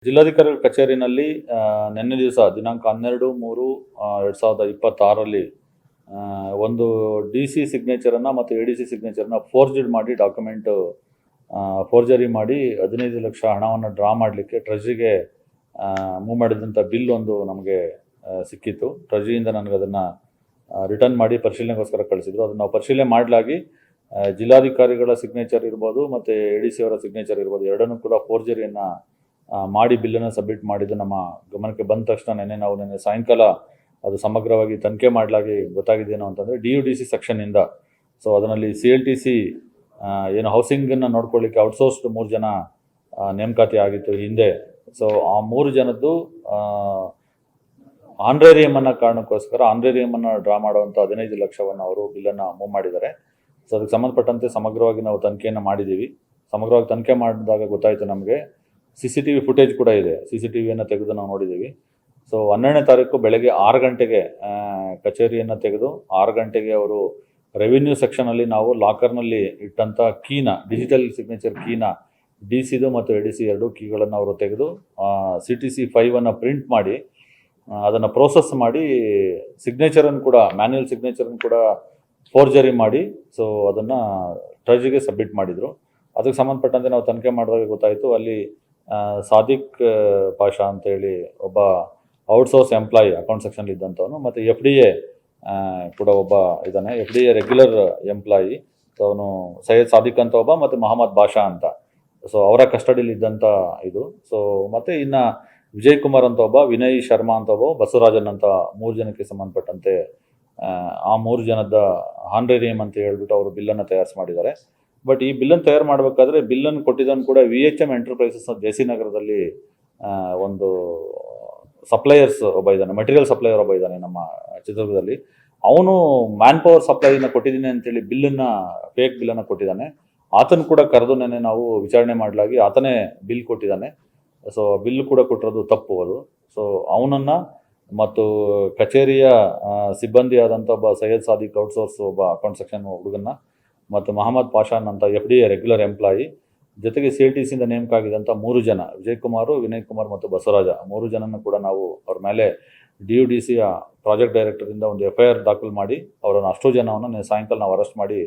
ಜಿಲ್ಲಾಧಿಕಾರಿಗಳ ಕಚೇರಿನಲ್ಲಿ ನಿನ್ನೆ ದಿವಸ ದಿನಾಂಕ 12/3/2026ರಲ್ಲಿ ಒಂದು ಡಿ.ಸಿ ಸಿಗ್ನೇಚರನ್ನು ಮತ್ತು ಎ.ಡಿ.ಸಿ ಸಿಗ್ನೇಚರನ್ನು ಫೋರ್ಜಡ್ ಮಾಡಿ ಡಾಕ್ಯುಮೆಂಟ್ ಫೋರ್ಜರಿ ಮಾಡಿ 15 ಲಕ್ಷ ಹಣವನ್ನು ಡ್ರಾ ಮಾಡಲಿಕ್ಕೆ ಟ್ರೆಜರಿಗೆ ಮೂವ್ ಮಾಡಿದಂಥ ಬಿಲ್ ಒಂದು ನಮಗೆ ಸಿಕ್ಕಿತ್ತು. ಟ್ರೆಜರಿಯಿಂದ ನನಗೆ ಅದನ್ನು ರಿಟರ್ನ್ ಮಾಡಿ ಪರಿಶೀಲನೆಗೋಸ್ಕರ ಕಳಿಸಿದ್ರು. ಅದನ್ನು ನಾವು ಪರಿಶೀಲನೆ ಮಾಡಲಾಗಿ ಜಿಲ್ಲಾಧಿಕಾರಿಗಳ ಸಿಗ್ನೇಚರ್ ಇರ್ಬೋದು ಮತ್ತು ಎ.ಡಿ.ಸಿ ಅವರ ಸಿಗ್ನೇಚರ್ ಇರ್ಬೋದು, ಎರಡನ್ನೂ ಕೂಡ ಫೋರ್ಜರಿಯನ್ನು ಮಾಡಿ ಬಿಲ್ಲನ್ನು ಸಬ್ಮಿಟ್ ಮಾಡಿದ್ದು ನಮ್ಮ ಗಮನಕ್ಕೆ ಬಂದ ತಕ್ಷಣ ನಿನ್ನೆ ಸಾಯಂಕಾಲ ಅದು ಸಮಗ್ರವಾಗಿ ತನಿಖೆ ಮಾಡಲಾಗಿ ಗೊತ್ತಾಗಿದ್ದೇನು ಅಂತಂದರೆ DUDC ಸೆಕ್ಷನ್ನಿಂದ ಅದರಲ್ಲಿ CLTC ಏನು ಹೌಸಿಂಗನ್ನು ನೋಡ್ಕೊಳ್ಳಿಕ್ಕೆ ಔಟ್ಸೋರ್ಸ್ಡ್ 3 ಜನ ನೇಮಕಾತಿ ಆಗಿತ್ತು ಹಿಂದೆ. ಆ 3 ಜನದ್ದು ಆನ್ರೇರಿಯಮನ್ನು ಕಾರಣಕ್ಕೋಸ್ಕರ ಆನ್ರೇರಿಯಮನ್ನು ಡ್ರಾ ಮಾಡುವಂಥ 15 ಲಕ್ಷವನ್ನು ಅವರು ಬಿಲ್ಲನ್ನು ಮೂವ್ ಮಾಡಿದ್ದಾರೆ. ಅದಕ್ಕೆ ಸಂಬಂಧಪಟ್ಟಂತೆ ಸಮಗ್ರವಾಗಿ ನಾವು ತನಿಖೆಯನ್ನು ಮಾಡಿದ್ದೀವಿ. ಸಮಗ್ರವಾಗಿ ತನಿಖೆ ಮಾಡಿದಾಗ ಗೊತ್ತಾಯಿತು ನಮಗೆ CCTV ಫುಟೇಜ್ ಕೂಡ ಇದೆ. CCTVಯನ್ನು ತೆಗೆದು ನಾವು ನೋಡಿದ್ದೀವಿ. 12ನೇ ತಾರೀಕು ಬೆಳಗ್ಗೆ 6 ಗಂಟೆಗೆ ಕಚೇರಿಯನ್ನು ತೆಗೆದು 6 ಗಂಟೆಗೆ ಅವರು ರೆವಿನ್ಯೂ ಸೆಕ್ಷನಲ್ಲಿ ನಾವು ಲಾಕರ್ನಲ್ಲಿ ಇಟ್ಟಂಥ ಕೀನ, ಡಿಜಿಟಲ್ ಸಿಗ್ನೇಚರ್ ಕೀನ, ಡಿ.ಸಿದು ಮತ್ತು ಎ.ಡಿ.ಸಿ ಎರಡೂ ಕೀಗಳನ್ನು ಅವರು ತೆಗೆದು CTC 5ಅನ್ನು ಪ್ರಿಂಟ್ ಮಾಡಿ ಅದನ್ನು ಪ್ರೋಸೆಸ್ ಮಾಡಿ ಸಿಗ್ನೇಚರನ್ನು ಕೂಡ ಮ್ಯಾನ್ಯುಯಲ್ ಸಿಗ್ನೇಚರನ್ನು ಕೂಡ ಫೋರ್ಜರಿ ಮಾಡಿ ಅದನ್ನು ಟ್ರೆಜರಿಗೆ ಸಬ್ಮಿಟ್ ಮಾಡಿದರು. ಅದಕ್ಕೆ ಸಂಬಂಧಪಟ್ಟಂತೆ ನಾವು ತನಿಖೆ ಮಾಡಿದಾಗ ಗೊತ್ತಾಯಿತು ಅಲ್ಲಿ ಸಾದಿಕ್ ಪಾಷಾ ಅಂತೇಳಿ ಒಬ್ಬ ಔಟ್ಸೋರ್ಸ್ ಎಂಪ್ಲಾಯಿ ಅಕೌಂಟ್ ಸೆಕ್ಷನ್ಲಿ ಇದ್ದಂಥವನು, ಮತ್ತು FDA ಕೂಡ ಒಬ್ಬ ಇದ್ದಾನೆ, FDA ರೆಗ್ಯುಲರ್ ಎಂಪ್ಲಾಯಿ. ಅವನು ಸೈಯದ್ ಸಾದಿಕ್ ಅಂತ ಒಬ್ಬ ಮತ್ತು ಮೊಹಮ್ಮದ್ ಬಾಷಾ ಅಂತ ಅವರ ಕಸ್ಟಡಿಲಿ ಇದ್ದಂಥ ಇದು. ಮತ್ತು ಇನ್ನು ವಿಜಯ್ ಕುಮಾರ್ ಅಂತ ಒಬ್ಬ, ವಿನಯ್ ಶರ್ಮಾ ಅಂತ ಒಬ್ಬ, ಬಸವರಾಜನ್ ಅಂತ 3 ಜನಕ್ಕೆ ಸಂಬಂಧಪಟ್ಟಂತೆ ಆ 3 ಜನದ ಆನ್ರೇರಿಯಮ್ ಅಂತ ಹೇಳ್ಬಿಟ್ಟು ಅವರು ಬಿಲ್ಲನ್ನು ತಯಾರಿಸಿ ಮಾಡಿದ್ದಾರೆ. ಬಟ್ ಈ ಬಿಲ್ಲನ್ನು ತಯಾರು ಮಾಡಬೇಕಾದ್ರೆ ಬಿಲ್ಲನ್ನು ಕೊಟ್ಟಿದ್ದನ್ನು ಕೂಡ VHM ಎಂಟರ್ಪ್ರೈಸಸ್ JC ನಗರದಲ್ಲಿ ಒಂದು ಸಪ್ಲೈಯರ್ಸ್ ಒಬ್ಬ ಇದ್ದಾನೆ, ಮೆಟೀರಿಯಲ್ ಸಪ್ಲೈಯರ್ ಒಬ್ಬ ಇದ್ದಾನೆ ನಮ್ಮ ಚಿತ್ರದುರ್ಗದಲ್ಲಿ. ಅವನು ಮ್ಯಾನ್ ಪವರ್ ಸಪ್ಲೈನ ಕೊಟ್ಟಿದ್ದೀನಿ ಅಂತೇಳಿ ಫೇಕ್ ಬಿಲ್ಲನ್ನು ಕೊಟ್ಟಿದ್ದಾನೆ. ಆತನು ಕೂಡ ಕರೆದು ನಾವು ವಿಚಾರಣೆ ಮಾಡಲಾಗಿ ಆತನೇ ಬಿಲ್ ಕೊಟ್ಟಿದ್ದಾನೆ. ಬಿಲ್ ಕೂಡ ಕೊಟ್ಟಿರೋದು ತಪ್ಪು ಅದು. ಅವನನ್ನು ಮತ್ತು ಕಚೇರಿಯ ಸಿಬ್ಬಂದಿ ಆದಂಥ ಒಬ್ಬ ಸೈಯದ್ ಸಾದಿಕ್ ಔಟ್ಸೋರ್ಸ್ ಒಬ್ಬ ಅಕೌಂಟ್ ಸೆಕ್ಷನ್ ಹುಡುಗನ್ನ ಮತ್ತು ಮೊಹಮ್ಮದ್ ಪಾಷಾನ್ ಅಂತ FDA ರೆಗ್ಯುಲರ್ ಎಂಪ್ಲಾಯಿ ಜೊತೆಗೆ CLTCಯಿಂದ ನೇಮಕ ಆಗಿದ್ದಂಥ 3 ಜನ, ವಿಜಯ್ ಕುಮಾರ್, ವಿನಯ್ ಕುಮಾರ್ ಮತ್ತು ಬಸವರಾಜ, 3 ಜನನ್ನು ಕೂಡ ನಾವು ಅವ್ರ ಮೇಲೆ DUDCಯ ಪ್ರಾಜೆಕ್ಟ್ ಡೈರೆಕ್ಟರಿಂದ ಒಂದು FIR ದಾಖಲು ಮಾಡಿ ಅವರನ್ನು ಅಷ್ಟು ಜನವನ್ನು ಸಾಯಂಕಾಲ ನಾವು ಅರೆಸ್ಟ್ ಮಾಡಿ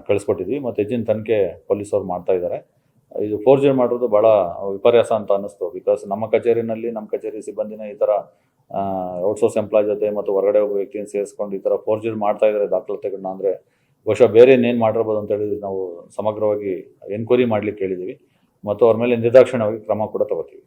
ಕಳಿಸ್ಕೊಟ್ಟಿದ್ವಿ. ಮತ್ತು ಹೆಚ್ಚಿನ ತನಿಖೆ ಪೊಲೀಸವ್ರು ಮಾಡ್ತಾ ಇದ್ದಾರೆ. ಇದು ಫೋರ್ಜರಿ ಮಾಡೋದು ಭಾಳ ವಿಪರ್ಯಾಸ ಅಂತ ಅನ್ನಿಸ್ತು. ಬಿಕಾಸ್ ನಮ್ಮ ಕಚೇರಿ ಸಿಬ್ಬಂದಿನ ಈ ಥರ ಔಟ್ಸೋರ್ಸ್ ಎಂಪ್ಲಾಯ್ ಜೊತೆ ಮತ್ತು ಹೊರಗಡೆ ಒಬ್ಬ ವ್ಯಕ್ತಿಯನ್ನು ಸೇರಿಸ್ಕೊಂಡು ಈ ಥರ ಫೋರ್ಜರಿ ಮಾಡ್ತಾ ಇದ್ದಾರೆ ದಾಖಲಾತಿಗಳನ್ನ ಅಂದರೆ ಬಹುಶಃ ಬೇರೆ ಇನ್ನೇನು ಮಾಡಿರ್ಬೋದು ಅಂತೇಳಿ ನಾವು ಸಮಗ್ರವಾಗಿ ಎನ್ಕ್ವೈರಿ ಮಾಡಲಿಕ್ಕೆ ಹೇಳಿದ್ದೀವಿ ಮತ್ತು ಅವ್ರ ಮೇಲೆ ನಿರ್ದಾಕ್ಷಿಣ್ಯವಾಗಿ ಕ್ರಮ ಕೂಡ ತಗೋತೀವಿ.